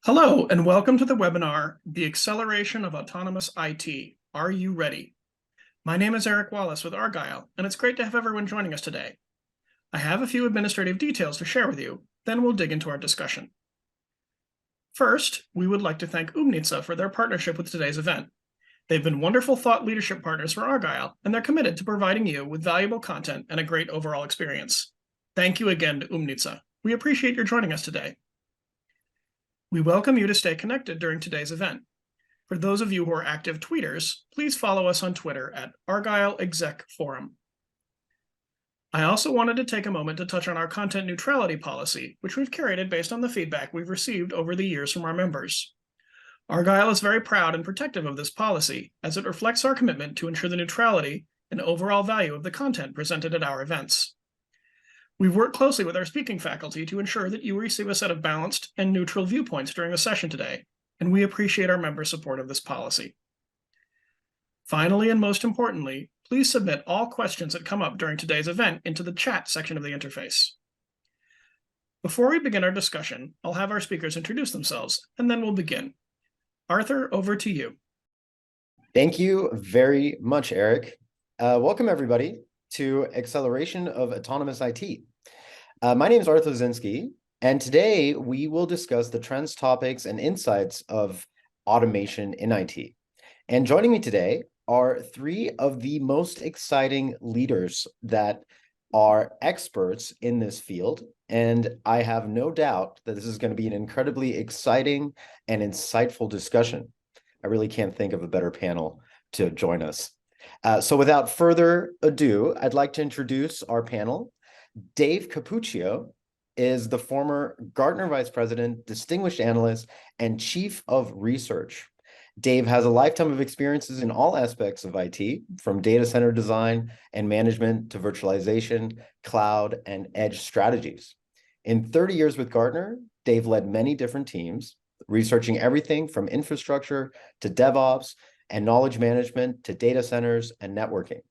Hello, and welcome to the webinar, The Acceleration of Autonomous IT. Are you ready? My name is Eric Wallace with Argyle, and it's great to have everyone joining us today. I have a few administrative details to share with you, then we'll dig into our discussion. First, we would like to thank Umnitsa for their partnership with today's event. They've been wonderful thought leadership partners for Argyle, and they're committed to providing you with valuable content and a great overall experience. Thank you again to Umnitsa. We appreciate your joining us today. We welcome you to stay connected during today's event. For those of you who are active tweeters, please follow us on Twitter at Argyle Exec Forum. I also wanted to take a moment to touch on our content neutrality policy, which we've curated based on the feedback we've received over the years from our members. Argyle is very proud and protective of this policy, as it reflects our commitment to ensure the neutrality and overall value of the content presented at our events. We've worked closely with our speaking faculty to ensure that you receive a set of balanced and neutral viewpoints during the session today, and we appreciate our members' support of this policy. Finally, and most importantly, please submit all questions that come up during today's event into the chat section of the interface. Before we begin our discussion, I'll have our speakers introduce themselves, and then we'll begin. Arthur, over to you. Thank you very much, Eric. Welcome, everybody, to Acceleration of Autonomous IT. My name is Arthur Zinski, and today we will discuss the trends, topics, and insights of automation in IT. And joining me today are three of the most exciting leaders that are experts in this field, and I have no doubt that this is going to be an incredibly exciting and insightful discussion. I really can't think of a better panel to join us. So without further ado, I'd like to introduce our panel. Dave Cappuccio is the former Gartner Vice President, Distinguished Analyst, and Chief of Research. Dave has a lifetime of experiences in all aspects of IT, from data center design and management to virtualization, cloud, and edge strategies. In 30 years with Gartner, Dave led many different teams, researching everything from infrastructure to DevOps and knowledge management to data centers and networking.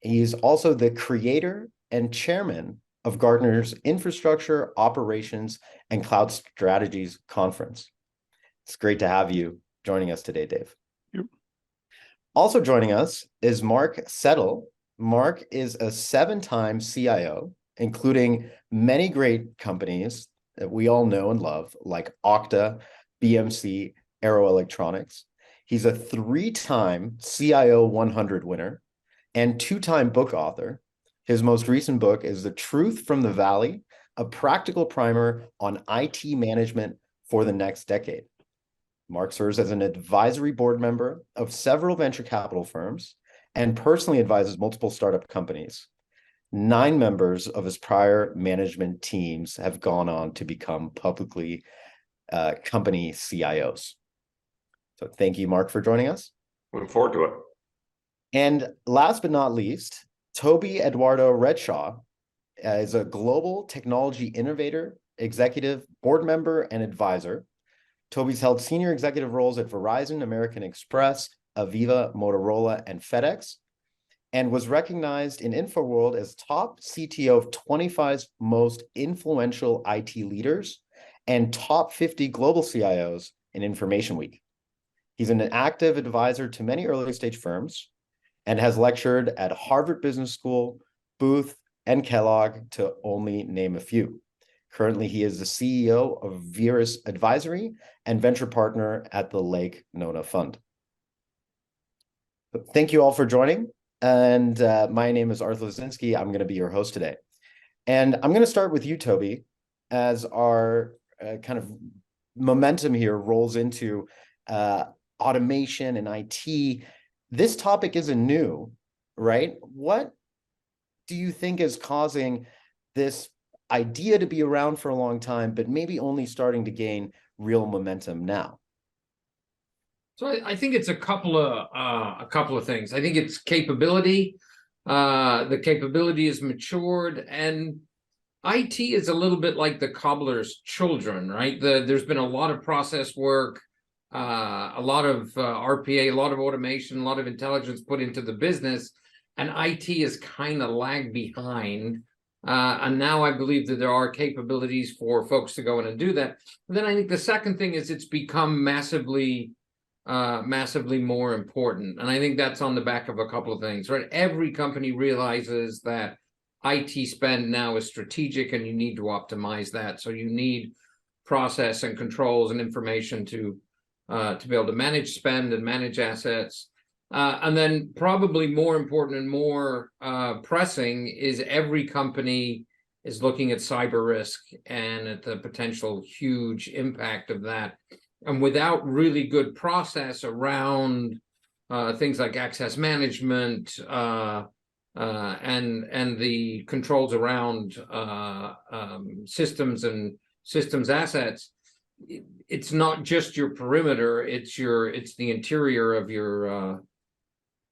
He's also the creator and chairman of Gartner's Infrastructure, Operations, and Cloud Strategies Conference. It's great to have you joining us today, Dave. Yep. Also joining us is Mark Settle. Mark is a 7-time CIO, including many great companies that we all know and love, like Okta, BMC, Arrow Electronics. He's a 3-time CIO 100 winner and 2-time book author. His most recent book is The Truth from the Valley, a practical primer on IT management for the next decade. Mark serves as an advisory board member of several venture capital firms and personally advises multiple startup companies. 9 members of his prior management teams have gone on to become publicly company CIOs. So thank you, Mark, for joining us. Looking forward to it. And last but not least, Toby Eduardo Redshaw is a global technology innovator, executive, board member, and advisor. Toby's held senior executive roles at Verizon, American Express, Aviva, Motorola, and FedEx, and was recognized in InfoWorld as top CTO of 25 most influential IT leaders and top 50 global CIOs in Information Week. He's an active advisor to many early-stage firms and has lectured at Harvard Business School, Booth, and Kellogg, to only name a few. Currently, he is the CEO of Verus Advisory and venture partner at the Lake Nona Fund. Thank you all for joining. And my name is Arthur Zinski. I'm going to be your host today. And I'm going to start with you, Toby, as our kind of momentum here rolls into automation and IT. This topic isn't new, right? What do you think is causing this idea to be around for a long time, but maybe only starting to gain real momentum now? So I think it's a couple of things. I think it's capability. The capability is matured, and IT is a little bit like the cobbler's children, right? There's been a lot of process work, a lot of RPA, a lot of automation, a lot of intelligence put into the business, and IT is kind of lagged behind And now I believe that there are capabilities for folks to go in and do that. And then I think the second thing is it's become massively more important. And I think that's on the back of a couple of things, right? Every company realizes that IT spend now is strategic and you need to optimize that. So you need process and controls and information to be able to manage spend and manage assets. And then probably more important and more pressing is every company is looking at cyber risk and at the potential huge impact of that. And without really good process around things like access management and the controls around systems and systems assets, it's not just your perimeter, it's the interior of your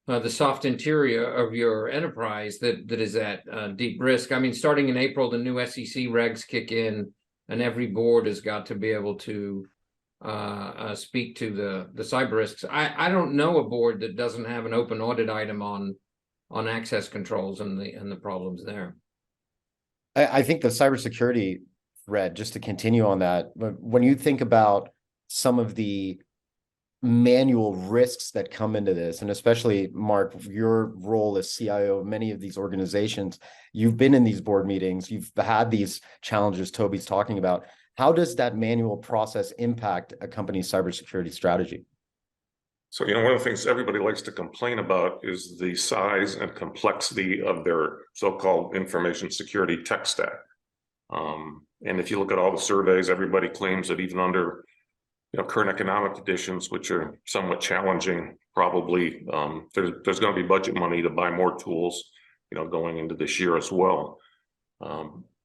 the soft interior of your enterprise that is at deep risk. I mean, starting in April, the new SEC regs kick in, and every board has got to be able to speak to the cyber risks. I don't know a board that doesn't have an open audit item on access controls and the problems there. I think the cybersecurity thread, just to continue on that, when you think about some of the manual risks that come into this, and especially Mark, your role as CIO of many of these organizations, you've been in these board meetings, you've had these challenges Toby's talking about. How does that manual process impact a company's cybersecurity strategy? So, one of the things everybody likes to complain about is the size and complexity of their so-called information security tech stack. And if you look at all the surveys, everybody claims that even under current economic conditions, which are somewhat challenging, probably there's going to be budget money to buy more tools, going into this year as well.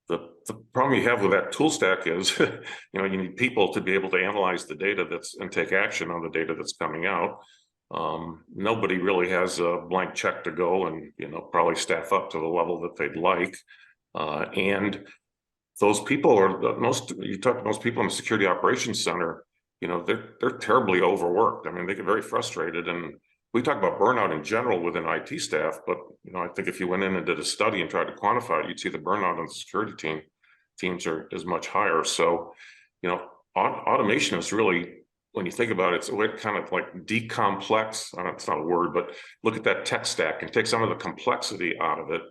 The problem you have with that tool stack is, you need people to be able to analyze the data and take action on the data that's coming out. Nobody really has a blank check to go and, probably staff up to the level that they'd like. And those people you talk to most people in the security operations center, they're terribly overworked. I mean, they get very frustrated, and we talk about burnout in general within IT staff, but I think if you went in and did a study and tried to quantify it, you'd see the burnout on the security teams is much higher. So, automation is really, when you think about it, it's a way to kind of like decomplex. I don't know, it's not a word, but look at that tech stack and take some of the complexity out of it.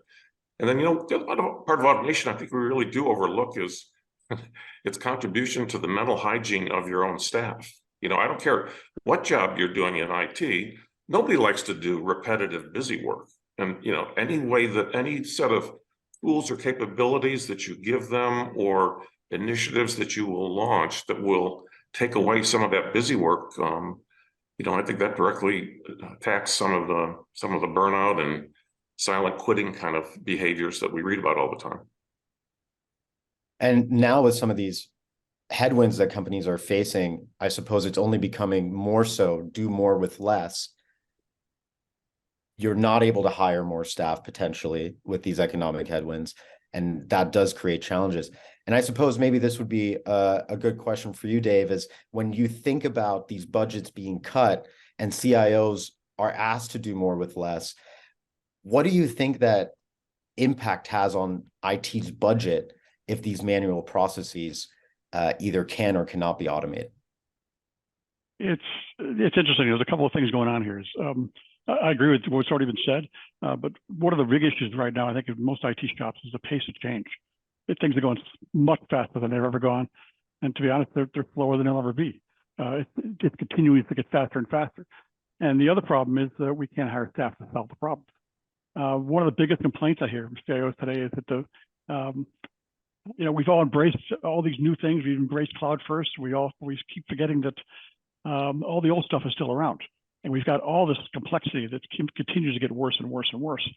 And then, the other part of automation I think we really do overlook is its contribution to the mental hygiene of your own staff. I don't care what job you're doing in IT, nobody likes to do repetitive, busy work. And, any set of tools or capabilities that you give them or initiatives that you will launch that will take away some of that busy work, I think that directly attacks some of the burnout and silent quitting kind of behaviors that we read about all the time. And now with some of these headwinds that companies are facing, I suppose it's only becoming more so, do more with less. You're not able to hire more staff potentially with these economic headwinds, and that does create challenges. And I suppose maybe this would be a good question for you, Dave, is when you think about these budgets being cut and CIOs are asked to do more with less, what do you think that impact has on IT's budget if these manual processes either can or cannot be automated? It's interesting. There's a couple of things going on here. I agree with what's already been said, but one of the big issues right now, I think, in most IT shops is the pace of change. Things are going much faster than they've ever gone, and to be honest, they're slower than they'll ever be. It's continuing to get faster and faster. And the other problem is that we can't hire staff to solve the problems. One of the biggest complaints I hear from CIOs today is that we've all embraced all these new things. We've embraced cloud first. We keep forgetting that all the old stuff is still around, and we've got all this complexity that continues to get worse and worse and worse.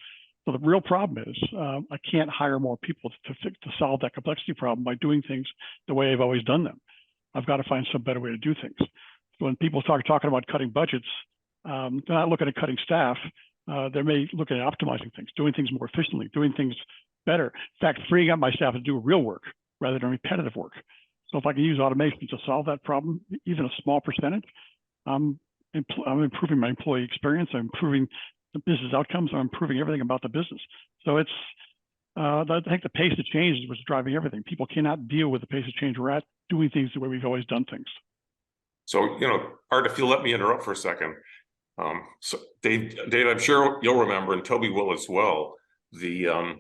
So the real problem is I can't hire more people to solve that complexity problem by doing things the way I've always done them. I've got to find some better way to do things. So when people talking about cutting budgets, they're not looking at cutting staff. They may look at optimizing things, doing things more efficiently, doing things better. In fact, freeing up my staff to do real work rather than repetitive work. So if I can use automation to solve that problem, even a small percentage, I'm improving my employee experience. I'm improving the business outcomes. I'm improving everything about the business. So it's I think the pace of change is what's driving everything. People cannot deal with the pace of change we're at, doing things the way we've always done things. So, Art, if you'll let me interrupt for a second. So Dave, I'm sure you'll remember, and Toby will as well, the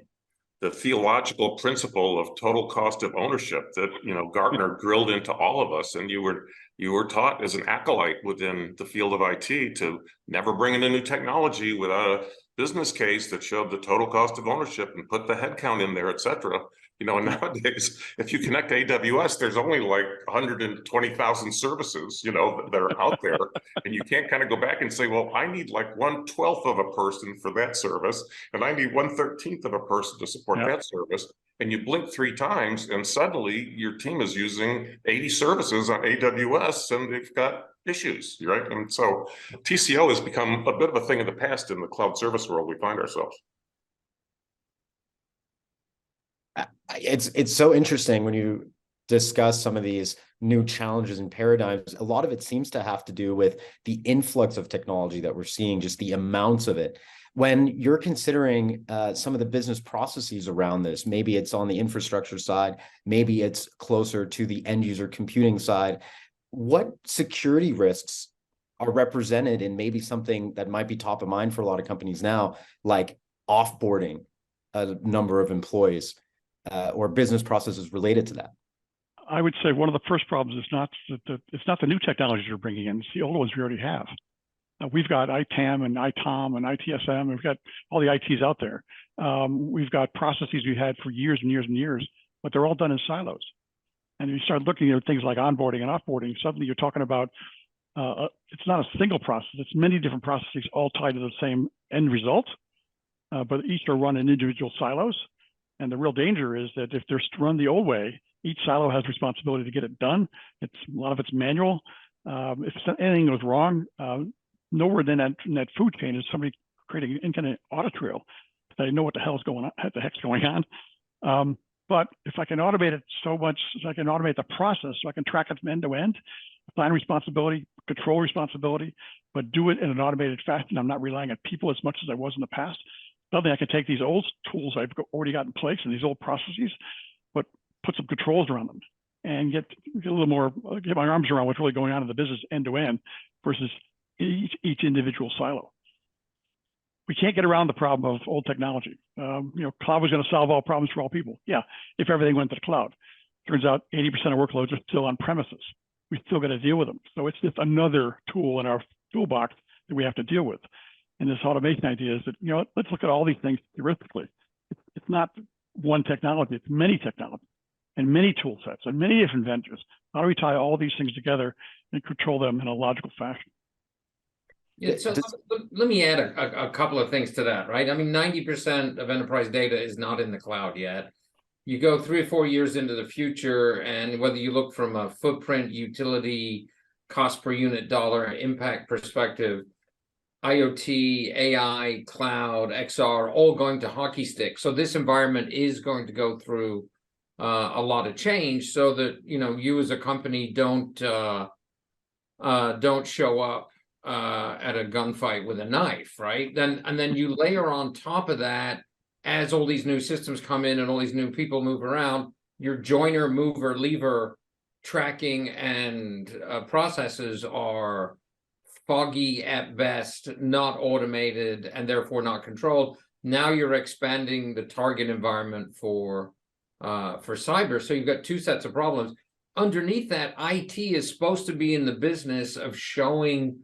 theological principle of total cost of ownership that, Gartner drilled into all of us. And you were taught as an acolyte within the field of IT to never bring in a new technology without a business case that showed the total cost of ownership and put the headcount in there, et cetera. Nowadays, if you connect to AWS, there's only like 120,000 services, that are out there. And you can't kind of go back and say, well, I need like 1/12 of a person for that service, and I need 1/13 of a person to support that service. And you blink 3 times, and suddenly your team is using 80 services on AWS, and they've got issues, right? And so TCO has become a bit of a thing of the past in the cloud service world we find ourselves. It's so interesting when you discuss some of these new challenges and paradigms. A lot of it seems to have to do with the influx of technology that we're seeing, just the amounts of it. When you're considering some of the business processes around this, maybe it's on the infrastructure side, maybe it's closer to the end user computing side, what security risks are represented in maybe something that might be top of mind for a lot of companies now, like offboarding a number of employees? Or business processes related to that? I would say one of the first problems is not the new technologies you're bringing in; it's the old ones we already have. We've got ITAM and ITOM and ITSM. We've got all the ITs out there. We've got processes we had for years and years and years, but they're all done in silos. And you start looking at things like onboarding and offboarding, suddenly you're talking about it's not a single process; it's many different processes all tied to the same end result, but each are run in individual silos. And the real danger is that if they're run the old way, each silo has responsibility to get it done. A lot of it's manual. If anything goes wrong, nowhere in that food chain is somebody creating an kind of audit trail. They know what the hell's going on, what the heck's going on. But if I can automate it so much, so I can automate the process, so I can track it from end to end, assign responsibility, control responsibility, but do it in an automated fashion. I'm not relying on people as much as I was in the past. Suddenly I can take these old tools I've already got in place and these old processes, but put some controls around them and get a little more, get my arms around what's really going on in the business end to end versus each individual silo. We can't get around the problem of old technology. Cloud was going to solve all problems for all people. Yeah, if everything went to the cloud. Turns out 80% of workloads are still on premises. We still got to deal with them. So it's just another tool in our toolbox that we have to deal with. And this automation idea is that, let's look at all these things heuristically. It's not one technology, it's many technologies and many tool sets and many different vendors. How do we tie all these things together and control them in a logical fashion? Yeah, so let me add a couple of things to that, right? I mean, 90% of enterprise data is not in the cloud yet. You go 3 or 4 years into the future, and whether you look from a footprint, utility, cost per unit dollar, impact perspective, IoT, AI, cloud, XR, all going to hockey stick. So this environment is going to go through a lot of change, so that you as a company don't show up at a gunfight with a knife, right? And then you layer on top of that, as all these new systems come in and all these new people move around, your joiner, mover, lever tracking and processes are foggy at best, not automated, and therefore not controlled. Now you're expanding the target environment for cyber. So you've got 2 sets of problems. Underneath that, IT is supposed to be in the business of showing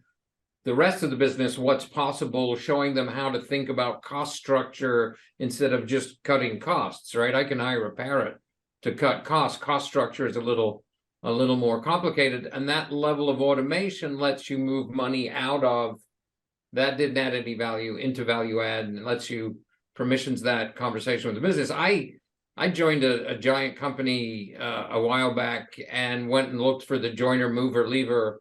the rest of the business what's possible, showing them how to think about cost structure instead of just cutting costs, right? I can hire a parrot to cut costs. Cost structure is a little more complicated, and that level of automation lets you move money out of that didn't add any value into value add, and lets you permissions that conversation with the business. I joined a giant company a while back and went and looked for the joiner, mover, lever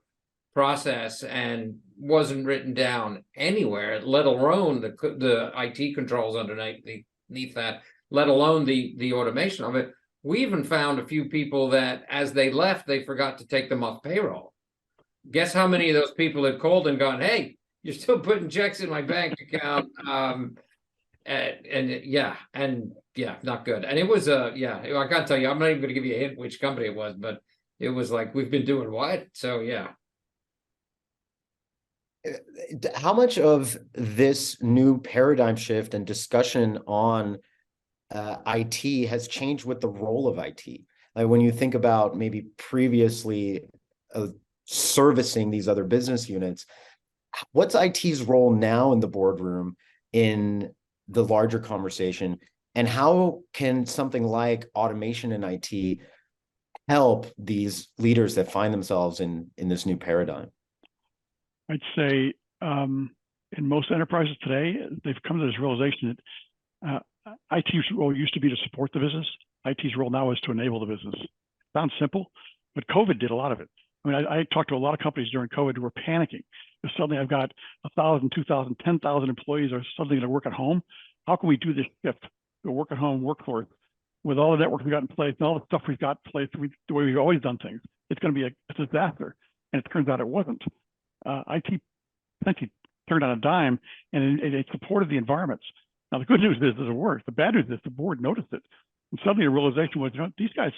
process, and wasn't written down anywhere, let alone the IT controls underneath that, let alone the automation of it. We even found a few people that as they left, they forgot to take them off payroll. Guess how many of those people had called and gone, hey, you're still putting checks in my bank account. not good. And it was I can't tell you, I'm not even gonna give you a hint which company it was, but it was like, we've been doing what? So yeah. How much of this new paradigm shift and discussion on IT has changed with the role of IT? Like when you think about maybe previously servicing these other business units, what's IT's role now in the boardroom in the larger conversation? And how can something like automation in IT help these leaders that find themselves in this new paradigm? I'd say in most enterprises today, they've come to this realization that IT's role used to be to support the business. IT's role now is to enable the business. Sounds simple, but COVID did a lot of it. I mean, I talked to a lot of companies during COVID who were panicking. If suddenly I've got 1,000, 2,000, 10,000 employees are suddenly going to work at home. How can we do this shift to work at home workforce with all the network we got in place and all the stuff we've got in place, the way we've always done things? It's going to be a disaster. And it turns out it wasn't. IT essentially turned on a dime, and it supported the environments. Now, the good news is it worked. The bad news is the board noticed it. And suddenly the realization was, these guys,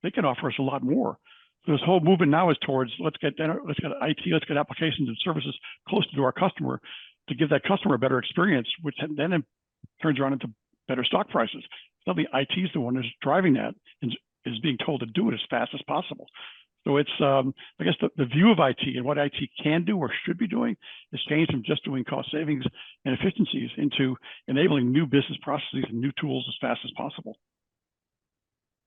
they can offer us a lot more. So this whole movement now is towards, let's get IT, let's get applications and services closer to our customer to give that customer a better experience, which then turns around into better stock prices. Suddenly IT is the one that's driving that and is being told to do it as fast as possible. So it's, I guess the view of IT and what IT can do or should be doing has changed from just doing cost savings and efficiencies into enabling new business processes and new tools as fast as possible.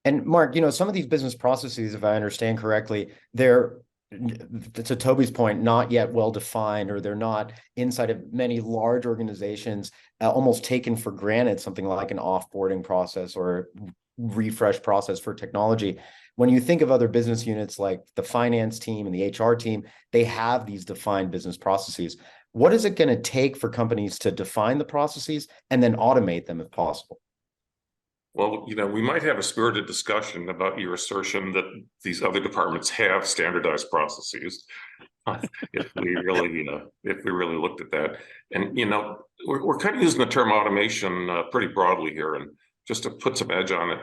And Mark, some of these business processes, if I understand correctly, they're, to Toby's point, not yet well defined, or they're not inside of many large organizations, almost taken for granted, something like an offboarding process or refresh process for technology. When you think of other business units like the finance team and the HR team, they have these defined business processes. What is it going to take for companies to define the processes and then automate them if possible? Well, we might have a spirited discussion about your assertion that these other departments have standardized processes. If we really looked at that, and we're kind of using the term automation pretty broadly here, and just to put some edge on it,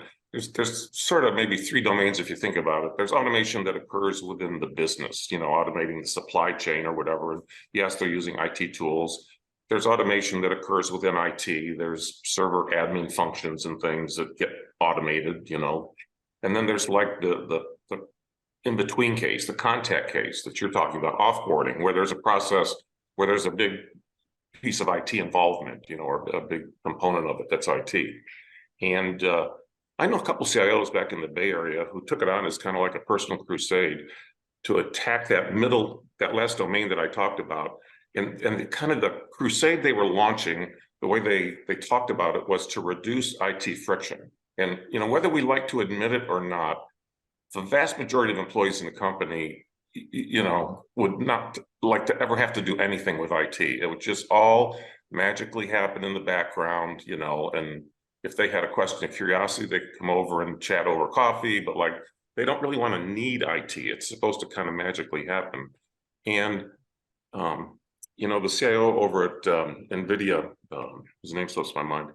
there's sort of maybe three domains if you think about it. There's automation that occurs within the business, automating the supply chain or whatever. And yes, they're using IT tools. There's automation that occurs within IT. There's server admin functions and things that get automated, and then there's like the in-between case, the contact case that you're talking about, offboarding, where there's a process where there's a big piece of IT involvement, or a big component of it that's IT. And I know a couple of CIOs back in the Bay Area who took it on as kind of like a personal crusade to attack that last domain that I talked about. And the kind of the crusade they were launching, the way they talked about it was to reduce IT friction. And, whether we like to admit it or not, the vast majority of employees in the company, would not like to ever have to do anything with IT. It would just all magically happen in the background, and if they had a question of curiosity, they could come over and chat over coffee, but they don't really want to need IT. It's supposed to kind of magically happen. And, the CIO over at NVIDIA, his name slips my mind,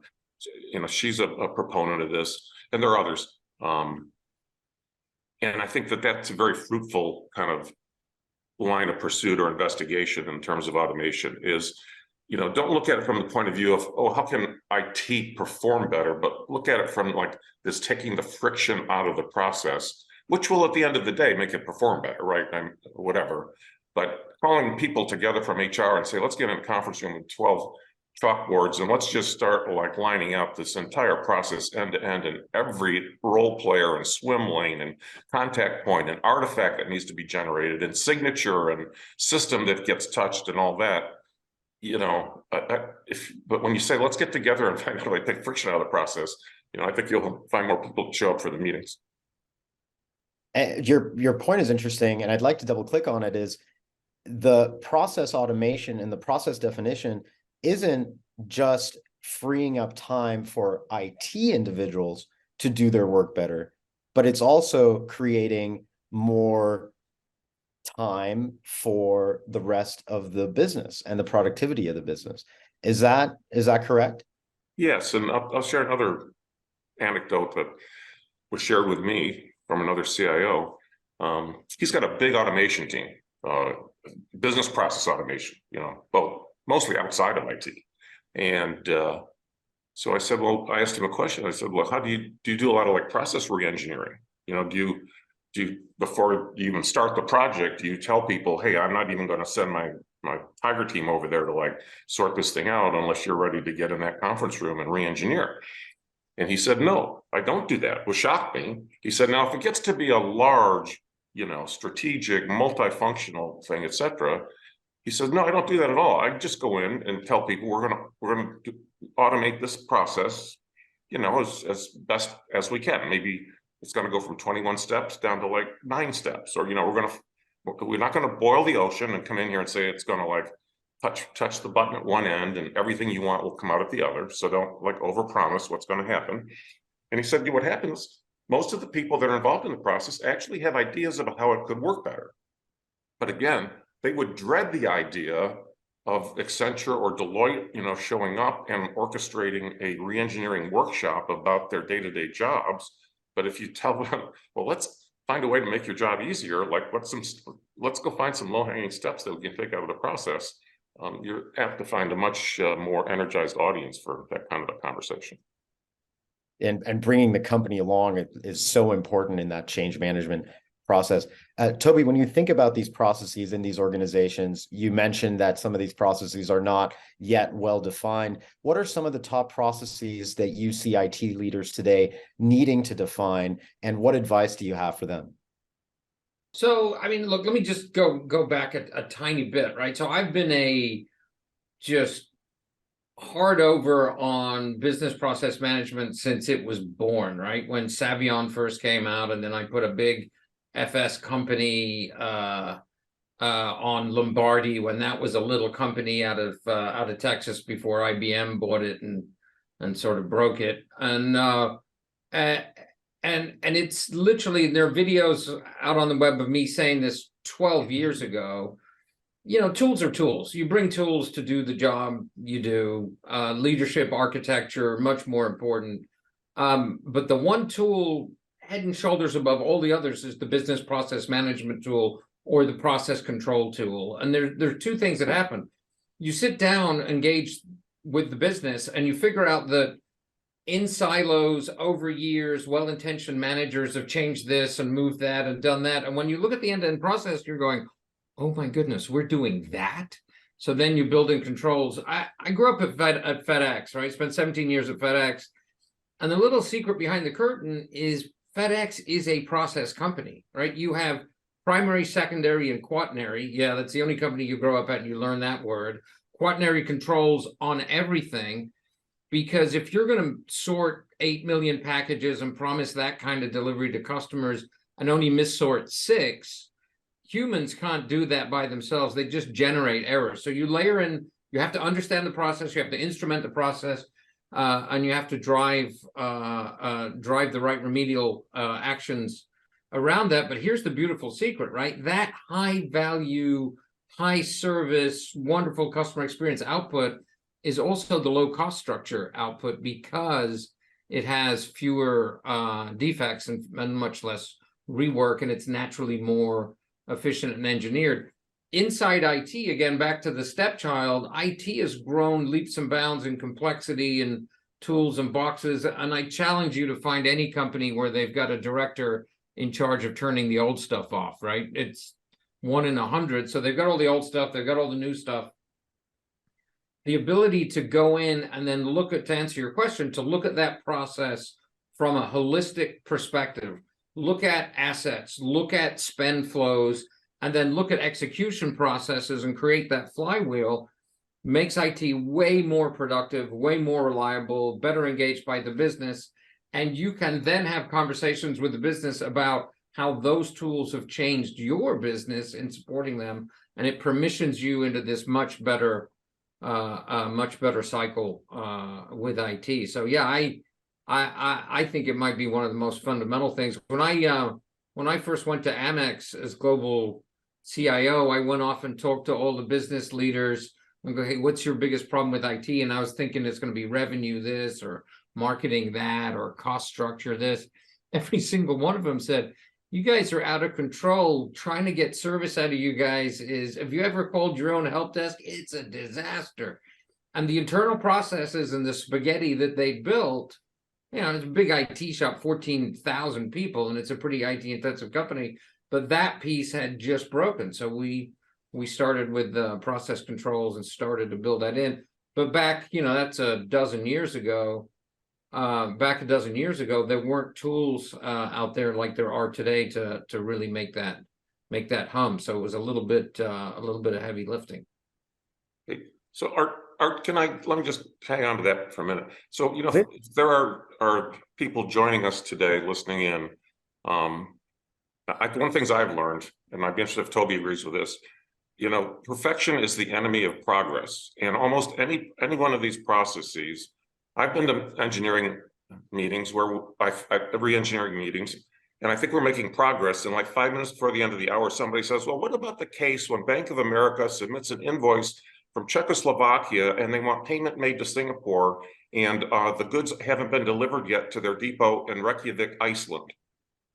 she's a proponent of this, and there are others. And I think that that's a very fruitful kind of line of pursuit or investigation in terms of automation is, don't look at it from the point of view of, how can IT perform better, but look at it from this taking the friction out of the process, which will at the end of the day make it perform better, right? And whatever. But calling people together from HR and say, let's get in a conference room with 12 chalkboards and let's just start lining up this entire process end to end, and every role player and swim lane and contact point and artifact that needs to be generated and signature and system that gets touched and all that. But when you say, let's get together and find out how to take friction out of the process, I think you'll find more people to show up for the meetings. Your point is interesting, and I'd like to double click on it. Is the process automation and the process definition isn't just freeing up time for IT individuals to do their work better, but it's also creating more time for the rest of the business and the productivity of the business. Is that correct? Yes, and I'll share another anecdote that was shared with me from another CIO. He's got a big automation team, business process automation, well, mostly outside of IT. And so I said, well, I asked him a question. I said, well, how do you do a lot of like process re-engineering? Do you before you even start the project, do you tell people, hey, I'm not even going to send my Tiger team over there to like sort this thing out unless you're ready to get in that conference room and re-engineer? And he said, no, I don't do that. Which shocked me. He said, now if it gets to be a large, strategic, multifunctional thing, etc., he says, no, I don't do that at all. I just go in and tell people we're gonna automate this process, as best as we can. Maybe it's gonna go from 21 steps down to like 9 steps, or we're not gonna boil the ocean and come in here and say it's gonna like touch the button at one end and everything you want will come out at the other. So don't like overpromise what's going to happen. And he said, what happens, most of the people that are involved in the process actually have ideas about how it could work better. But again, they would dread the idea of Accenture or Deloitte, showing up and orchestrating a re-engineering workshop about their day-to-day jobs. But if you tell them, well, let's find a way to make your job easier, like let's go find some low-hanging steps that we can take out of the process. You have to find a much more energized audience for that kind of a conversation. And bringing the company along is so important in that change management process. Toby, when you think about these processes in these organizations, you mentioned that some of these processes are not yet well defined. What are some of the top processes that you see IT leaders today needing to define, and what advice do you have for them? So, I mean, look, let me just go back a tiny bit, right? So I've been just hard over on business process management since it was born, right? When Savion first came out, and then I put a big FS company on Lombardi when that was a little company out of Texas before IBM bought it and sort of broke it. And it's literally, there are videos out on the web of me saying this 12 years ago. Tools are tools. You bring tools to do the job you do. Leadership, architecture, much more important. But the one tool head and shoulders above all the others is the business process management tool or the process control tool. And there are two things that happen. You sit down, engage with the business, and you figure out that in silos over years, well-intentioned managers have changed this and moved that and done that. And when you look at the end-to-end process, you're going, oh my goodness, we're doing that? So then you build in controls. I grew up at FedEx, right? Spent 17 years at FedEx. And the little secret behind the curtain is FedEx is a process company, right? You have primary, secondary, and quaternary. Yeah, that's the only company you grow up at and you learn that word. Quaternary controls on everything. Because if you're going to sort 8 million packages and promise that kind of delivery to customers and only missort 6, humans can't do that by themselves. They just generate errors. So you layer in, you have to understand the process, you have to instrument the process, and you have to drive the right remedial actions around that. But here's the beautiful secret, right? That high value, high service, wonderful customer experience output is also the low cost structure output because it has fewer defects and much less rework, and it's naturally more efficient and engineered. Inside IT, again, back to the stepchild, IT has grown leaps and bounds in complexity and tools and boxes. And I challenge you to find any company where they've got a director in charge of turning the old stuff off, right? It's 1 in 100. So they've got all the old stuff, they've got all the new stuff. The ability to go in and then to answer your question, to look at that process from a holistic perspective, look at assets, look at spend flows, and then look at execution processes and create that flywheel makes IT way more productive, way more reliable, better engaged by the business. And you can then have conversations with the business about how those tools have changed your business in supporting them. And it permissions you into this much better cycle with IT. So yeah, I think it might be one of the most fundamental things. When I first went to Amex as global CIO, I went off and talked to all the business leaders and go, hey, what's your biggest problem with IT? And I was thinking it's going to be revenue this or marketing that or cost structure this. Every single one of them said, you guys are out of control. Trying to get service out of you guys is, have you ever called your own help desk? It's a disaster. And the internal processes and the spaghetti that they built, you know, it's a big IT shop, 14,000 people, and it's a pretty IT intensive company, but that piece had just broken. So we started with the process controls and started to build that in. But back, you know, that's a dozen years ago. Back a dozen years ago, there weren't tools out there like there are today to really make that hum. So it was a little bit of heavy lifting. So Art, let me just hang on to that for a minute. So, you know, Please. if there are people joining us today, listening in. One of the things I've learned, and I'd be interested if Toby agrees with this, you know, perfection is the enemy of progress. And almost any one of these processes, I've been to engineering meetings where re-engineering meetings, and I think we're making progress. And like 5 minutes before the end of the hour, somebody says, well, what about the case when Bank of America submits an invoice from Czechoslovakia and they want payment made to Singapore, and the goods haven't been delivered yet to their depot in Reykjavik, Iceland?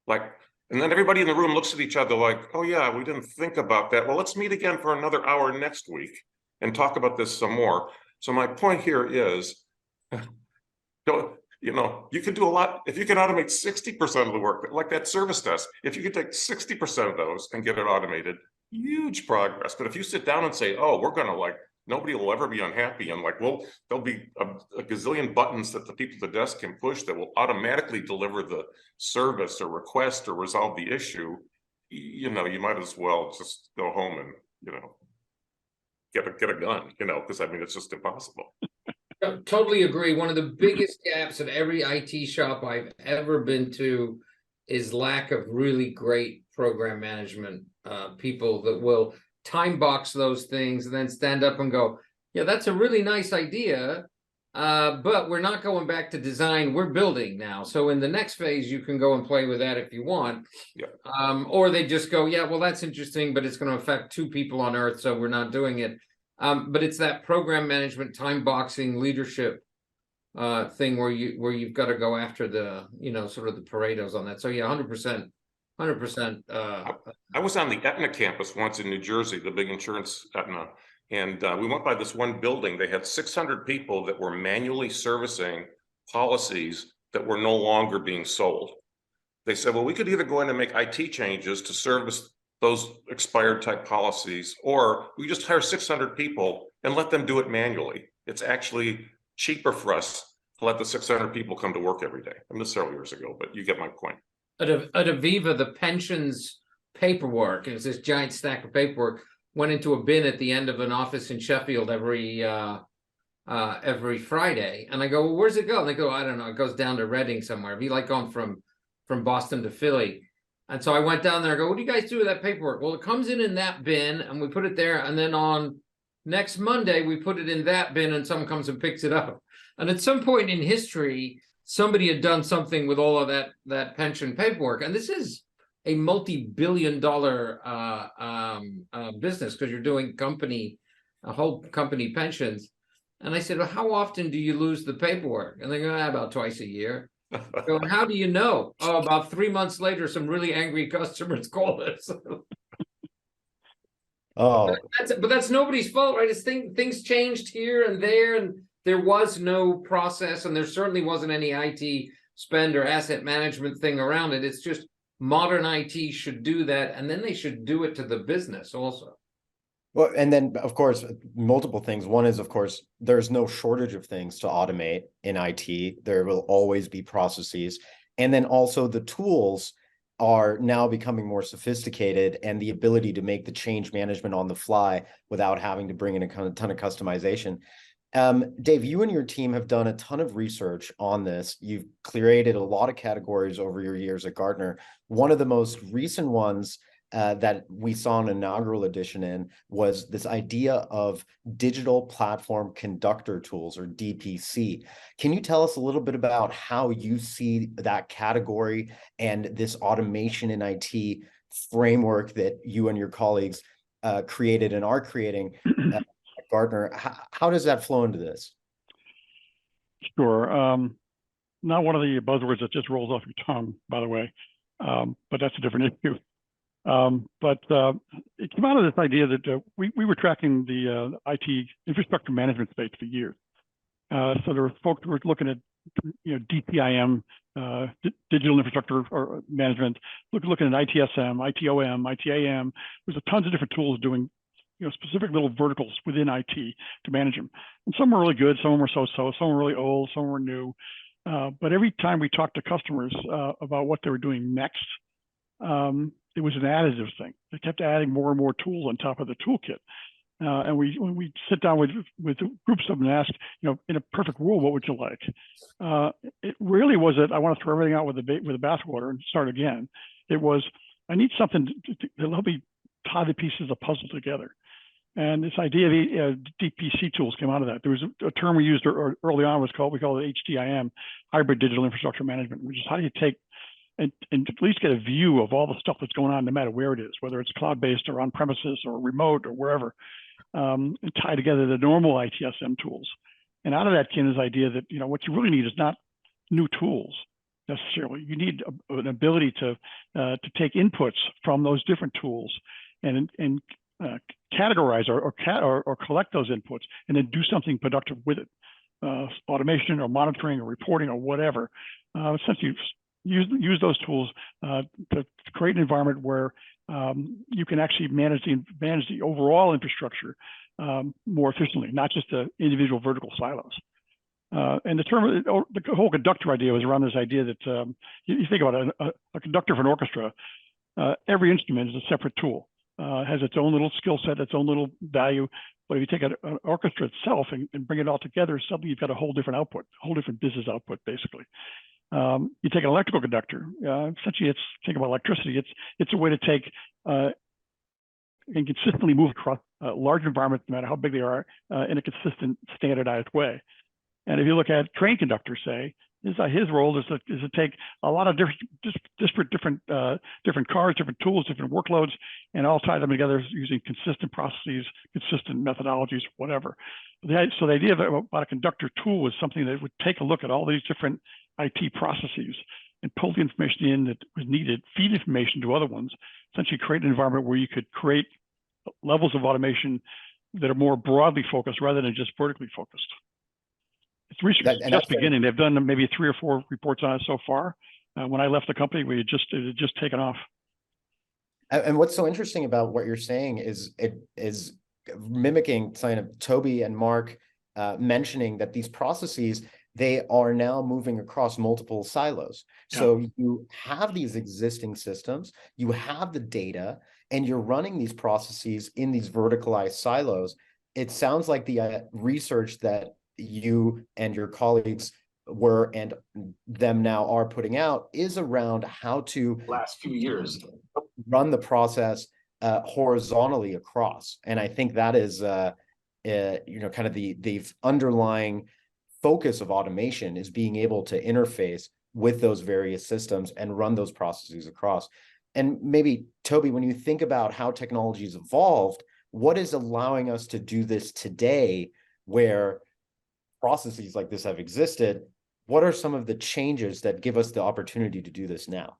Like, and then everybody in the room looks at each other like, oh yeah, we didn't think about that. Well, let's meet again for another hour next week and talk about this some more. So my point here is, you know, you can do a lot. If you can automate 60% of the work, like that service desk, if you could take 60% of those and get it automated, huge progress. But if you sit down and say, oh, we're going to, like, nobody will ever be unhappy, and like, well, there'll be a gazillion buttons that the people at the desk can push that will automatically deliver the service or request or resolve the issue, you know, you might as well just go home and, you know, get a gun, you know, because I mean, it's just impossible. Totally agree. One of the biggest gaps at every IT shop I've ever been to is lack of really great program management people that will time box those things and then stand up and go, yeah, that's a really nice idea, but we're not going back to design, we're building now. So in the next phase, you can go and play with that if you want. Yeah. Or they just go, yeah, well, that's interesting, but it's going to affect 2 people on Earth, so we're not doing it. But it's that program management, time boxing, leadership thing where you've got to go after the, you know, sort of the Paretos on that. So yeah, 100%. I was on the Aetna campus once in New Jersey, the big insurance Aetna, and we went by this one building. They had 600 people that were manually servicing policies that were no longer being sold. They said, well, we could either go in and make IT changes to service those expired type policies, or we just hire 600 people and let them do it manually. It's actually cheaper for us to let the 600 people come to work every day. I mean, this is several years ago, but you get my point. At Aviva, the pensions paperwork, it was this giant stack of paperwork, went into a bin at the end of an office in Sheffield every Friday. And I go, well, where's it go? And they go, I don't know, it goes down to Reading somewhere. It'd be like going from Boston to Philly. And so I went down there and go, what do you guys do with that paperwork? Well, it comes in that bin and we put it there. And then on next Monday, we put it in that bin and someone comes and picks it up. And at some point in history, somebody had done something with all of that pension paperwork. And this is a multi-billion-dollar business because you're doing whole company pensions. And I said, well, how often do you lose the paperwork? And they go, about twice a year. So how do you know? Oh, about 3 months later, some really angry customers called us. Oh, But that's nobody's fault, right? It's things changed here and there, and there was no process, and there certainly wasn't any IT spend or asset management thing around it. It's just modern IT should do that, and then they should do it to the business also. well, and then of course, multiple things. One is, of course, there's no shortage of things to automate in IT. There will always be processes. And then also the tools are now becoming more sophisticated, and the ability to make the change management on the fly without having to bring in a ton of customization. Dave, you and your team have done a ton of research on this. You've created a lot of categories over your years at Gartner. One of the most recent ones that we saw an inaugural edition in was this idea of digital platform conductor tools, or DPC. Can you tell us a little bit about how you see that category and this automation in IT framework that you and your colleagues created and are creating Gartner. How does that flow into this? Sure. Not one of the buzzwords that just rolls off your tongue, by the way, but that's a different issue. But it came out of this idea that we were tracking the IT infrastructure management space for years. So there were folks who were looking at, DPIM, digital infrastructure or management, looking at ITSM, ITOM, ITAM. There's a tons of different tools doing, specific little verticals within IT to manage them. And some were really good, some were so-so, some were really old, some were new. But every time we talked to customers about what they were doing next, it was an additive thing. They kept adding more and more tools on top of the toolkit. And when we sit down with groups of them and ask, in a perfect world, what would you like? It really was that I want to throw everything out with the bathwater and start again. It was, I need something to help me tie the pieces of the puzzle together. And this idea of DPC tools came out of that. There was a term we used early on, we called it HDIM, hybrid digital infrastructure management, which is how do you take and at least get a view of all the stuff that's going on, no matter where it is, whether it's cloud-based or on premises or remote or wherever, and tie together the normal ITSM tools. And out of that came this idea that, what you really need is not new tools necessarily. You need an ability to take inputs from those different tools and categorize or collect those inputs and then do something productive with it. Automation or monitoring or reporting or whatever. Essentially, use those tools to create an environment where you can actually manage the overall infrastructure more efficiently, not just the individual vertical silos. And the whole conductor idea was around this idea that you think about a conductor for an orchestra. Every instrument is a separate tool, has its own little skill set, its own little value. But if you take an orchestra itself and bring it all together, suddenly you've got a whole different output, a whole different business output, basically. You take an electrical conductor. Essentially, think about electricity. It's a way to take and consistently move across large environments, no matter how big they are, in a consistent, standardized way. And if you look at train conductors, say, his role is to take a lot of different cars, different tools, different workloads, and all tie them together using consistent processes, consistent methodologies, whatever. So the idea about a conductor tool was something that would take a look at all these different IT processes and pull the information in that was needed, feed information to other ones, essentially create an environment where you could create levels of automation that are more broadly focused rather than just vertically focused. It's research just beginning. They've done maybe 3 or 4 reports on it so far. When I left the company, it had just taken off. And what's so interesting about what you're saying is it is mimicking kind of Toby and Mark mentioning that these processes, they are now moving across multiple silos. Yeah. So you have these existing systems, you have the data, and you're running these processes in these verticalized silos. It sounds like the research that you and your colleagues were and them now are putting out is around how to last few years run the process horizontally across. And I think that is kind of the underlying focus of automation is being able to interface with those various systems and run those processes across. And maybe, Toby, when you think about how technology has evolved, what is allowing us to do this today where processes like this have existed? What are some of the changes that give us the opportunity to do this now?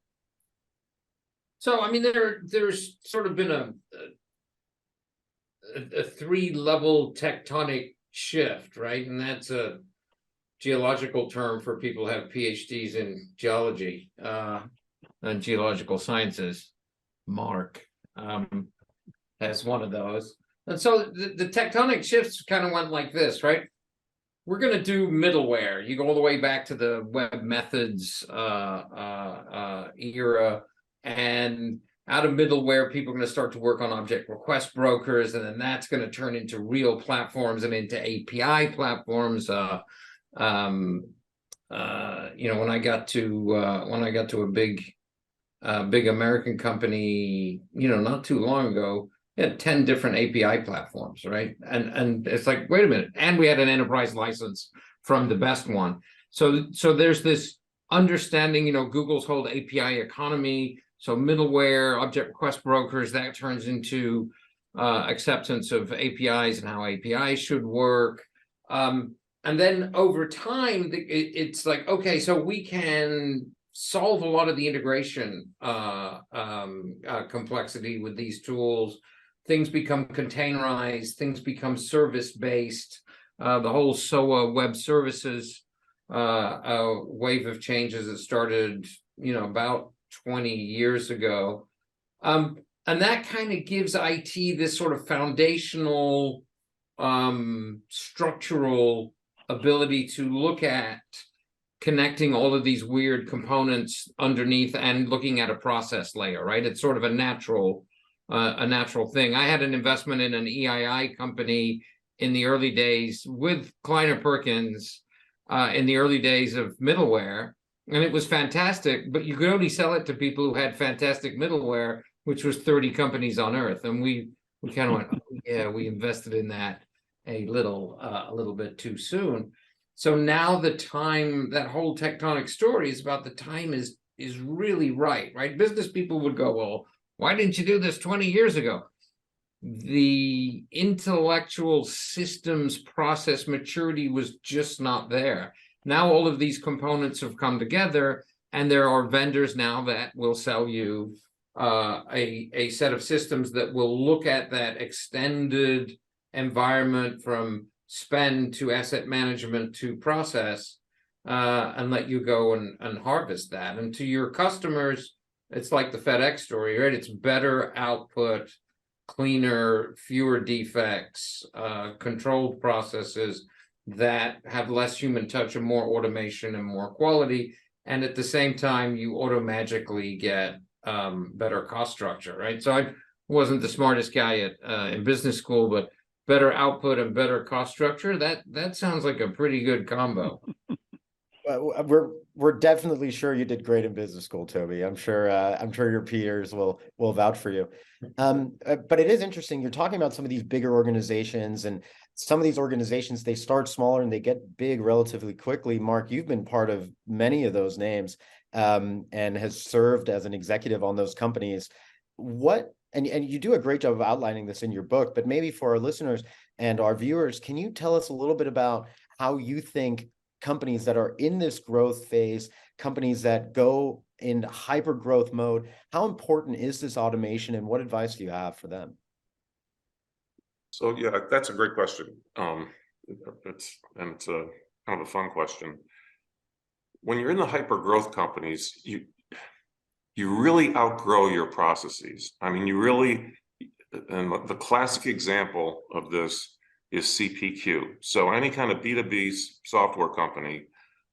So, I mean, there's sort of been a 3-level tectonic shift, right? And that's a geological term for people who have PhDs in geology and geological sciences. Mark has one of those. And so the tectonic shifts kind of went like this, right? We're going to do middleware. You go all the way back to the web methods era. And out of middleware, people are going to start to work on object request brokers. And then that's going to turn into real platforms and into API platforms. When I got to a big American company, not too long ago, it had 10 different API platforms, right? And it's like, wait a minute. And we had an enterprise license from the best one. So there's this understanding, Google's whole API economy. So middleware, object request brokers, that turns into acceptance of APIs and how APIs should work. And then over time, it's like, okay, so we can solve a lot of the integration complexity with these tools. Things become containerized, things become service-based. The whole SOA web services wave of changes that started, about 20 years ago. And that kind of gives IT this sort of foundational structural ability to look at connecting all of these weird components underneath and looking at a process layer, right? It's sort of a natural thing. I had an investment in an EII company in the early days with Kleiner Perkins in the early days of middleware, and it was fantastic, but you could only sell it to people who had fantastic middleware, which was 30 companies on earth. And we kind of went, oh, yeah, we invested in that a little bit too soon. So now the time, that whole tectonic story is about the time is really right? Business people would go, well, why didn't you do this 20 years ago? The intellectual systems process maturity was just not there. Now all of these components have come together, and there are vendors now that will sell you a set of systems that will look at that extended environment from spend to asset management to process and let you go and harvest that. And to your customers, it's like the FedEx story, right? It's better output, cleaner, fewer defects, controlled processes that have less human touch and more automation and more quality. And at the same time, you auto-magically get better cost structure, right? So I wasn't the smartest guy in business school, but better output and better cost structure, that sounds like a pretty good combo. We're definitely sure you did great in business school, Toby. I'm sure your peers will vouch for you. But it is interesting. You're talking about some of these bigger organizations, and some of these organizations, they start smaller and they get big relatively quickly. Mark, you've been part of many of those names and has served as an executive on those companies. And you do a great job of outlining this in your book, but maybe for our listeners and our viewers, can you tell us a little bit about how you think companies that are in this growth phase, companies that go in hyper growth mode, how important is this automation, and what advice do you have for them? So yeah, that's a great question. It's a kind of a fun question. When you're in the hyper growth companies, you really outgrow your processes. I mean, and the classic example of this is CPQ. So any kind of B2B software company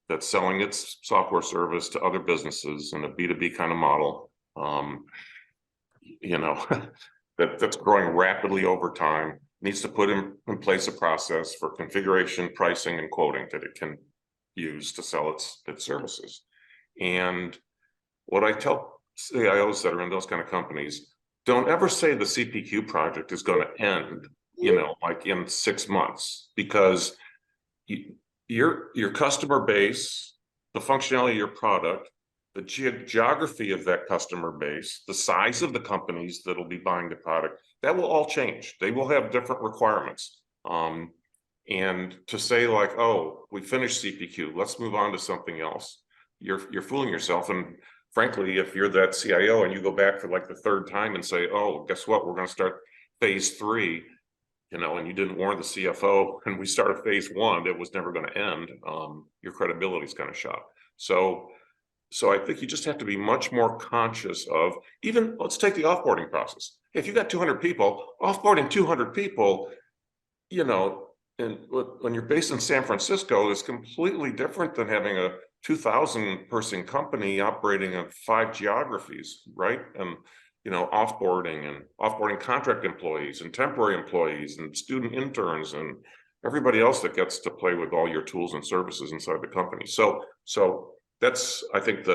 that's selling its software service to other businesses in a B2B kind of model, that's growing rapidly over time, needs to put in place a process for configuration, pricing, and quoting that it can use to sell its services. And what I tell CIOs that are in those kind of companies, don't ever say the CPQ project is going to end, like in 6 months, because your customer base, the functionality of your product, the geography of that customer base, the size of the companies that'll be buying the product, that will all change. They will have different requirements. And to say like, oh, we finished CPQ, let's move on to something else, you're fooling yourself. And frankly, if you're that CIO and you go back for like the third time and say, oh, guess what, we're going to start phase 3, and you didn't warn the CFO, and we started phase 1 that was never going to end, your credibility is going to shot. So I think you just have to be much more conscious of, even, let's take the offboarding process. If you got 200 people, offboarding 200 people, and when you're based in San Francisco, is completely different than having a 2,000 person company operating in 5 geographies, right? And offboarding contract employees and temporary employees and student interns and everybody else that gets to play with all your tools and services inside the company. So that's, I think,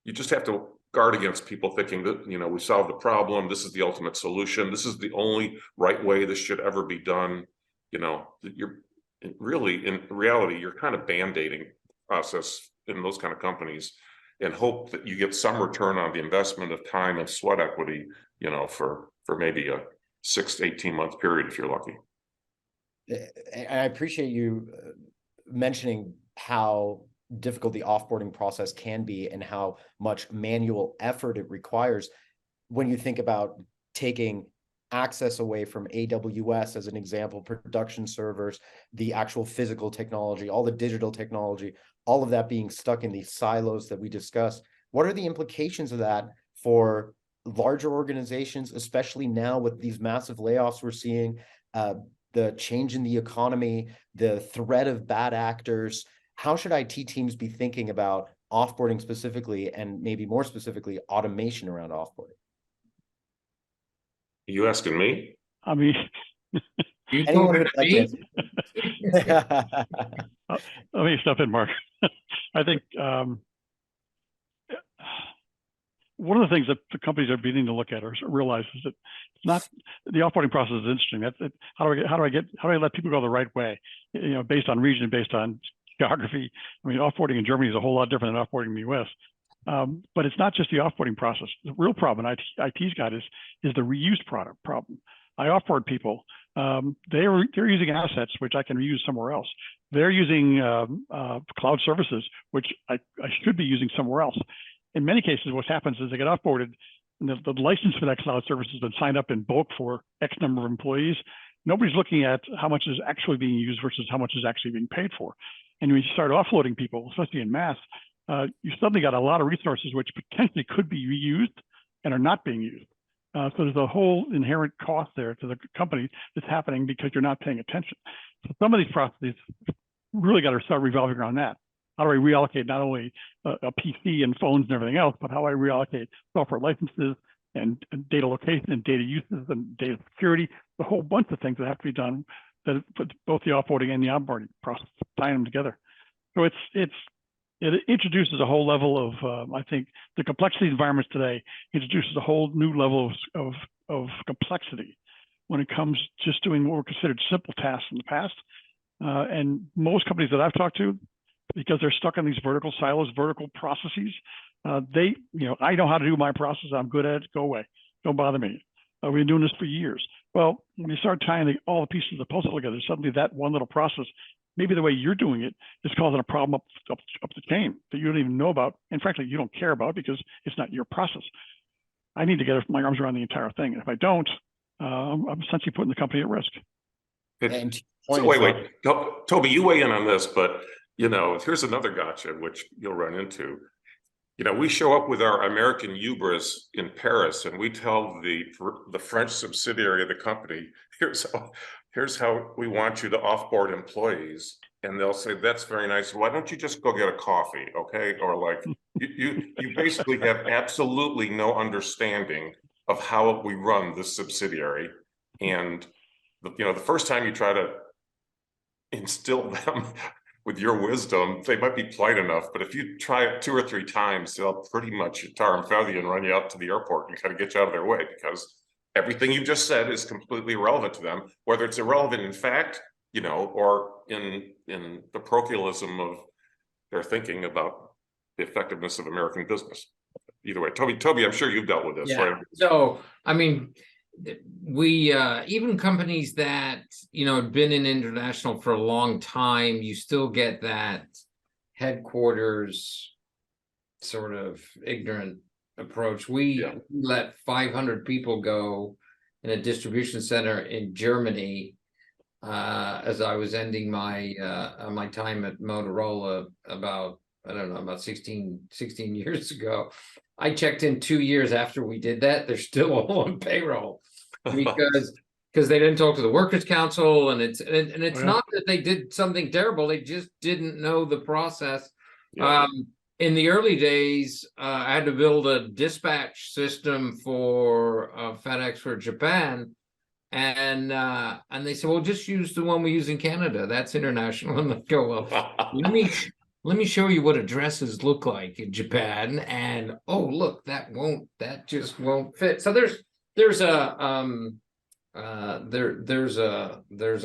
you just have to guard against people thinking that, we solved the problem, this is the ultimate solution, this is the only right way this should ever be done. You're really, in reality, you're kind of band-aiding process in those kind of companies and hope that you get some return on the investment of time and sweat equity, for maybe 6 to 18 month period if you're lucky. And I appreciate you mentioning how difficult the offboarding process can be and how much manual effort it requires when you think about taking access away from AWS as an example, production servers, the actual physical technology, all the digital technology, all of that being stuck in these silos that we discussed. What are the implications of that for larger organizations, especially now with these massive layoffs we're seeing, the change in the economy, the threat of bad actors? How should IT teams be thinking about offboarding specifically, and maybe more specifically, automation around offboarding? You asking me? I mean, You Anyone talking who'd to like me? to answer. let me step in, Mark. I think one of the things that the companies are beginning to look at or realize is that it's not, the offboarding process is interesting. How do I let people go the right way? You know, based on region, based on geography. I mean, offboarding in Germany is a whole lot different than offboarding in the US. But it's not just the offboarding process. The real problem IT's got is the reuse product problem. I offboard people. They're using assets which I can reuse somewhere else. They're using cloud services which I should be using somewhere else. In many cases, what happens is they get offboarded, and the license for that cloud service has been signed up in bulk for X number of employees. Nobody's looking at how much is actually being used versus how much is actually being paid for. And when you start offloading people, especially in mass, you suddenly got a lot of resources which potentially could be reused and are not being used. So there's a whole inherent cost there to the company that's happening because you're not paying attention. So some of these processes really got to start revolving around that. How do I reallocate not only a PC and phones and everything else, but how I reallocate software licenses and data location and data uses and data security, a whole bunch of things that have to be done that put both the offboarding and the onboarding process, tying them together. So it introduces a whole level of, I think, the complexity environments today introduces a whole new level of complexity when it comes just doing what were considered simple tasks in the past. And most companies that I've talked to, because they're stuck in these vertical silos, vertical processes, I know how to do my process. I'm good at it. Go away. Don't bother me. We've been doing this for years. Well, when you start tying all the pieces of the puzzle together, suddenly that one little process, maybe the way you're doing it, is causing a problem up the chain that you don't even know about, and frankly, you don't care about because it's not your process. I need to get my arms around the entire thing. And if I don't, I'm essentially putting the company at risk. So wait, Toby, you weigh in on this, but here's another gotcha, which you'll run into. We show up with our American hubris in Paris, and we tell the French subsidiary of the company, here's how we want you to offboard employees, and they'll say, that's very nice. Why don't you just go get a coffee, okay? Or like you basically have absolutely no understanding of how we run this subsidiary, and the first time you try to instill them with your wisdom, they might be polite enough, but if you try it 2 or 3 times, they'll pretty much tar and feather you and run you out to the airport and kind of get you out of their way, because everything you just said is completely irrelevant to them, whether it's irrelevant in fact, or in the parochialism of their thinking about the effectiveness of American business. Either way, Toby, I'm sure you've dealt with this, Yeah. right? So, I mean, we even companies that had been in international for a long time, you still get that headquarters sort of ignorant approach. We let 500 people go in a distribution center in Germany as I was ending my my time at Motorola about 16 years ago. I checked in 2 years after we did that. They're still all on payroll because they didn't talk to the workers' council, and it's not that they did something terrible. They just didn't know the process. Yeah. In the early days, I had to build a dispatch system for FedEx for Japan, and they said, well, just use the one we use in Canada. That's international. And they go, well, let me show you what addresses look like in Japan. And oh, look, that just won't fit. So there's a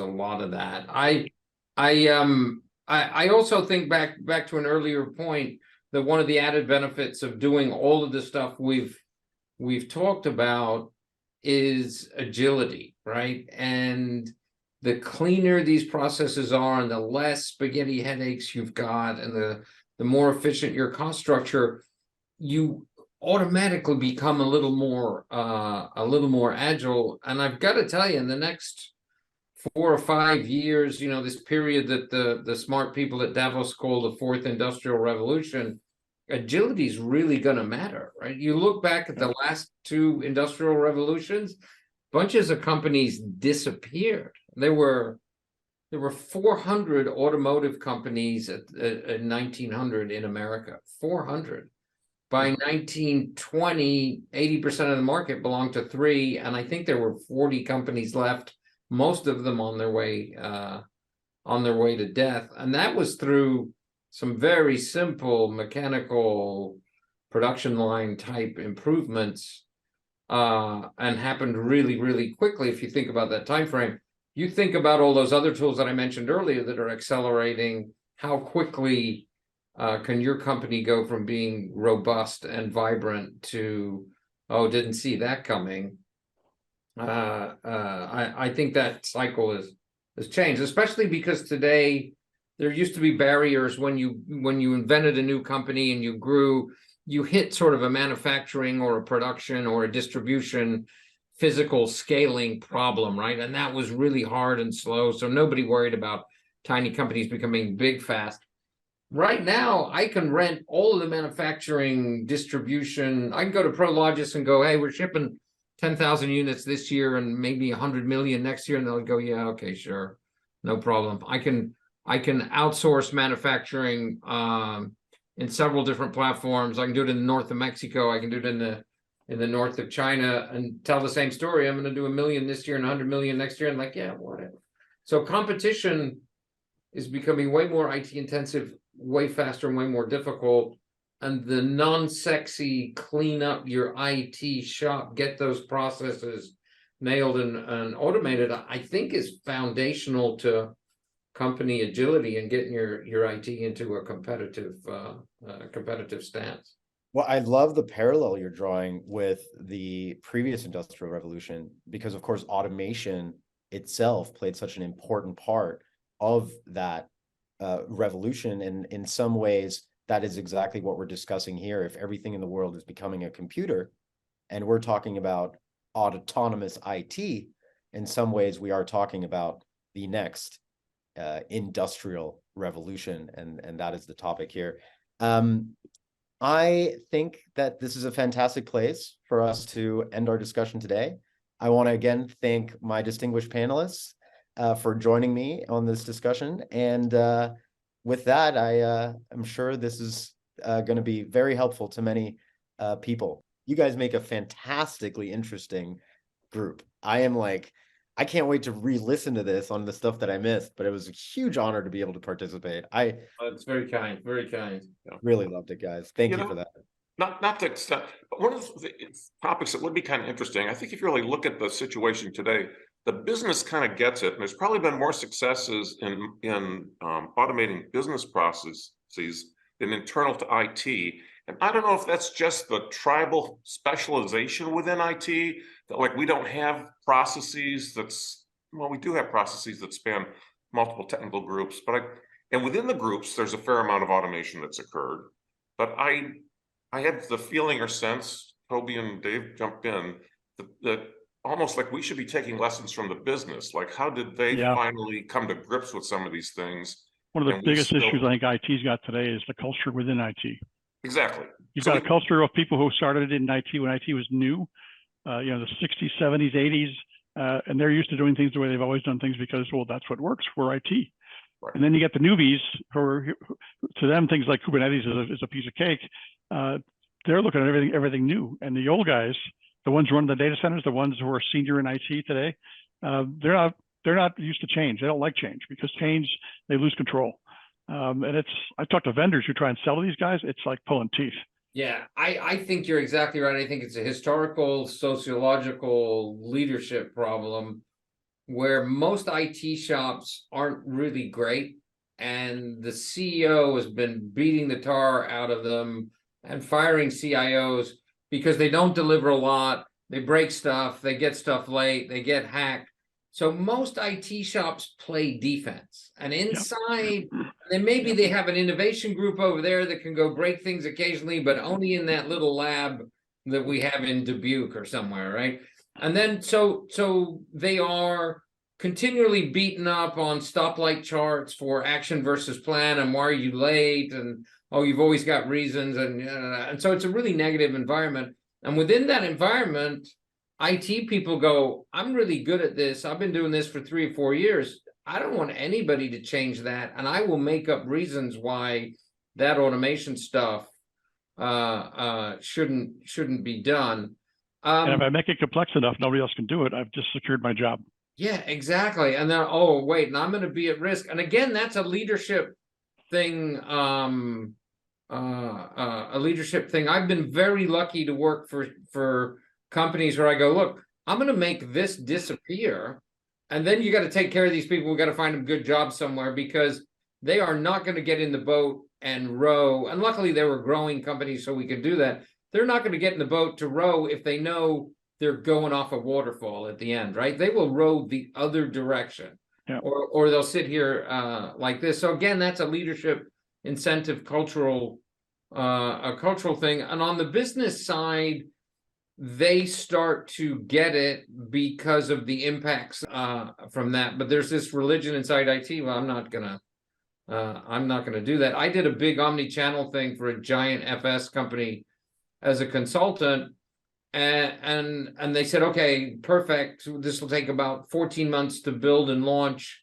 lot of that. I also think back to an earlier point that one of the added benefits of doing all of the stuff we've talked about is agility, right? And the cleaner these processes are and the less spaghetti headaches you've got and the more efficient your cost structure, you automatically become a little more agile. And I've got to tell you, in the next 4 or 5 years, you know, this period that the smart people at Davos call the fourth industrial revolution, agility is really going to matter, right? You look back at the last 2 industrial revolutions, bunches of companies disappeared. There were 400 automotive companies at 1900 in America, 400. By 1920, 80% of the market belonged to 3, and I think there were 40 companies left, most of them on their way to death. And that was through some very simple mechanical production line type improvements, and happened really, really quickly. If you think about that time frame, you think about all those other tools that I mentioned earlier that are accelerating. How quickly can your company go from being robust and vibrant to, oh, didn't see that coming? I think that cycle has changed, especially because today there used to be barriers when you invented a new company and you grew, you hit sort of a manufacturing or a production or a distribution physical scaling problem, right? And that was really hard and slow. So nobody worried about tiny companies becoming big fast. Right now, I can rent all of the manufacturing distribution. I can go to Prologis and go, hey, we're shipping 10,000 units this year and maybe 100 million next year. And they'll go, yeah, okay, sure. No problem. I can outsource manufacturing in several different platforms. I can do it in the north of Mexico. I can do it in the north of China and tell the same story. I'm going to do 1 million this year and 100 million next year. And like, yeah, whatever. So competition is becoming way more IT intensive, way faster and way more difficult. And the non-sexy clean up your IT shop, get those processes nailed and automated, I think is foundational to company agility and getting your IT into a competitive stance. Well, I love the parallel you're drawing with the previous industrial revolution, because of course automation itself played such an important part of that revolution. And in some ways, that is exactly what we're discussing here. If everything in the world is becoming a computer and we're talking about autonomous IT, in some ways we are talking about the next industrial revolution. And that is the topic here. I think that this is a fantastic place for us to end our discussion today. I want to again thank my distinguished panelists for joining me on this discussion. And with that, I'm sure this is going to be very helpful to many people. You guys make a fantastically interesting group. I can't wait to re-listen to this on the stuff that I missed, but it was a huge honor to be able to participate. It's very kind, very kind. Really loved it, guys. Thank you for that. Not to extent, but one of the topics that would be kind of interesting, I think if you really look at the situation today, the business kind of gets it. And there's probably been more successes in automating business processes than internal to IT. And I don't know if that's just the tribal specialization within IT, that like we don't have processes we do have processes that span multiple technical groups, and within the groups, there's a fair amount of automation that's occurred. But I had the feeling or sense, Toby and Dave jump in, that almost like we should be taking lessons from the business. Like, how did they finally come to grips with some of these things? One of the biggest issues I think IT's got today is the culture within IT. Exactly. You've got a culture of people who started in IT when IT was new, the 60s, 70s, 80s, and they're used to doing things the way they've always done things because, well, that's what works for IT. Right. And then you get the newbies who to them, things like Kubernetes is a piece of cake. They're looking at everything new. And the old guys, the ones running the data centers, the ones who are senior in IT today, they're not used to change. They don't like change because change, they lose control. And I talk to vendors who try and sell to these guys. It's like pulling teeth. Yeah, I think you're exactly right. I think it's a historical, sociological leadership problem where most IT shops aren't really great. And the CEO has been beating the tar out of them and firing CIOs because they don't deliver a lot. they break stuff, they get stuff late, they get hacked. So most IT shops play defense, and inside, then maybe they have an innovation group over there that can go break things occasionally, but only in that little lab that we have in Dubuque or somewhere, right? And then so they are continually beaten up on stoplight charts for action versus plan, and why are you late, and oh, you've always got reasons, and so it's a really negative environment. And within that environment, IT people go, I'm really good at this. I've been doing this for 3 or 4 years. I don't want anybody to change that, and I will make up reasons why that automation stuff shouldn't be done. And if I make it complex enough, nobody else can do it. I've just secured my job. Yeah, exactly. And then, oh, wait, and I'm going to be at risk. And again, that's a leadership thing. A leadership thing. I've been very lucky to work for companies where I go, look, I'm going to make this disappear, and then you got to take care of these people. We got to find them good jobs somewhere, because they are not going to get in the boat and row. And luckily, they were growing companies, so we could do that. They're not going to get in the boat to row if they know they're going off a waterfall at the end, right? They will row the other direction, yeah. or they'll sit here like this. So again, that's a leadership incentive, cultural thing. And on the business side, they start to get it because of the impacts from that. But there's this religion inside IT. Well, I'm not gonna do that. I did a big omni-channel thing for a giant FS company as a consultant, and they said, okay, perfect. This will take about 14 months to build and launch.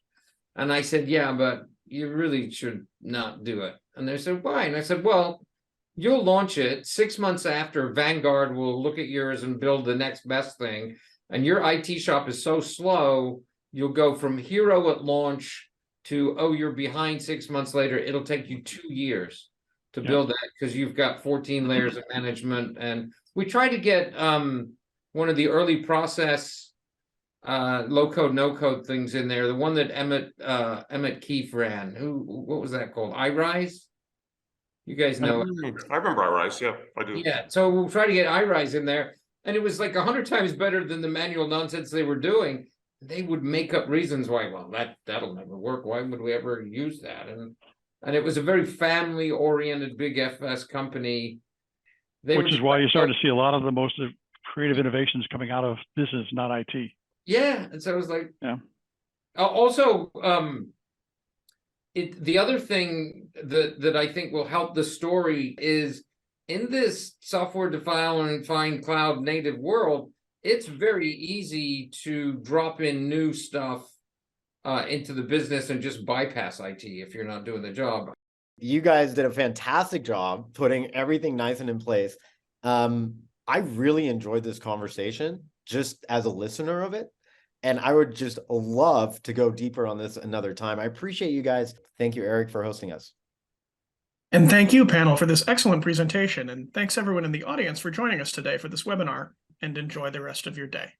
And I said, yeah, but you really should not do it. And they said, why? And I said, well, you'll launch it 6 months after Vanguard will look at yours and build the next best thing. And your IT shop is so slow, you'll go from hero at launch to, oh, you're behind 6 months later. It'll take you 2 years to build that, because you've got 14 layers of management. And we tried to get one of the early process low code, no code things in there. The one that Emmett Keefe ran. What was that called? iRise? You guys know it. I remember iRise. Yeah, I do. Yeah, so we'll try to get iRise in there, and it was like 100 times better than the manual nonsense they were doing. They would make up reasons why. Well, that'll never work. Why would we ever use that? And it was a very family-oriented big FS company. Which is why you start to see a lot of the most creative innovations coming out of business, not IT. Yeah, and so it was like, yeah. Also, the other thing that I think will help the story is, in this software-defined cloud native world, it's very easy to drop in new stuff into the business and just bypass IT if you're not doing the job. You guys did a fantastic job putting everything nice and in place. I really enjoyed this conversation just as a listener of it. And I would just love to go deeper on this another time. I appreciate you guys. Thank you, Eric, for hosting us. And thank you, panel, for this excellent presentation. And thanks everyone in the audience for joining us today for this webinar, and enjoy the rest of your day.